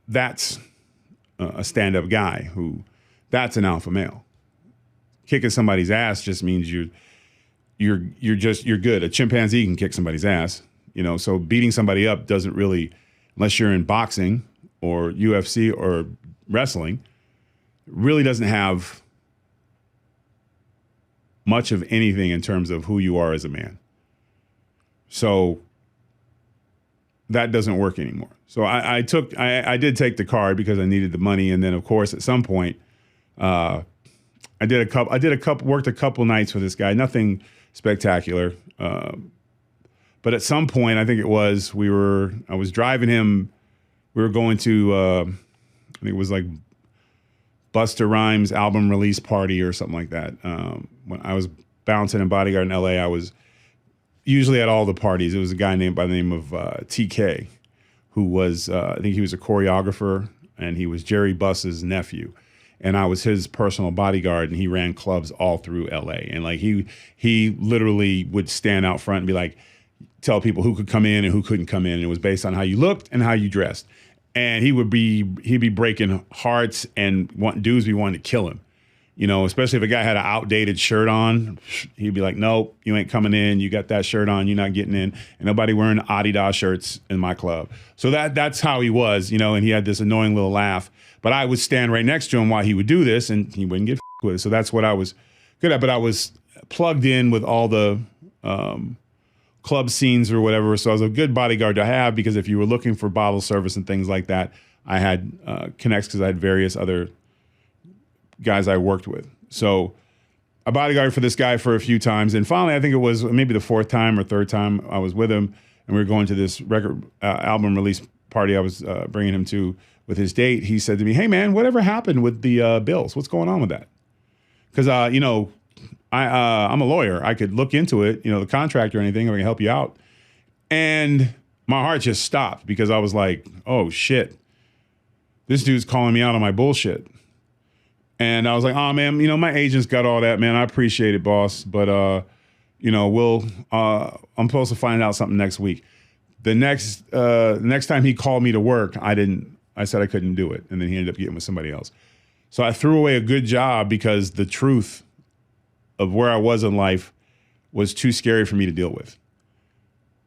that's a stand-up guy that's an alpha male. Kicking somebody's ass just means you're good. A chimpanzee can kick somebody's ass, so beating somebody up doesn't really, unless you're in boxing or UFC or wrestling, really doesn't have much of anything in terms of who you are as a man. So that doesn't work anymore. So I did take the card because I needed the money. And then of course, at some point, I worked a couple nights with this guy, nothing spectacular. But at some point, I think it was, I was driving him, we were going to, I think it was like Busta Rhymes album release party or something like that. When I was bouncing in Bodyguard in LA, I was usually at all the parties. It was a guy named by the name of TK, who was, I think he was a choreographer, and he was Jerry Buss's nephew. And I was his personal bodyguard, and he ran clubs all through LA. And like he literally would stand out front and be like, tell people who could come in and who couldn't come in. And it was based on how you looked and how you dressed. And he'd be breaking hearts and dudes be wanting to kill him. Especially if a guy had an outdated shirt on, he'd be like, nope, you ain't coming in. You got that shirt on, you're not getting in. And nobody wearing Adidas shirts in my club. So that's how he was, and he had this annoying little laugh. But I would stand right next to him while he would do this, and he wouldn't get with it. So that's what I was good at. But I was plugged in with all the club scenes or whatever. So I was a good bodyguard to have, because if you were looking for bottle service and things like that, I had connects because I had various other guys I worked with. So I bodyguarded for this guy for a few times. And finally, I think it was maybe the fourth time or third time I was with him, and we were going to this record album release party I was bringing him to with his date. He said to me, hey man, whatever happened with the bills? What's going on with that? Because, I'm a lawyer. I could look into it, the contract or anything, or I can help you out. And my heart just stopped, because I was like, oh shit, this dude's calling me out on my bullshit. And I was like, oh man, my agent's got all that, man. I appreciate it, boss. But, I'm supposed to find out something next week. The next time he called me to work, I said I couldn't do it. And then he ended up getting with somebody else. So I threw away a good job because the truth of where I was in life was too scary for me to deal with.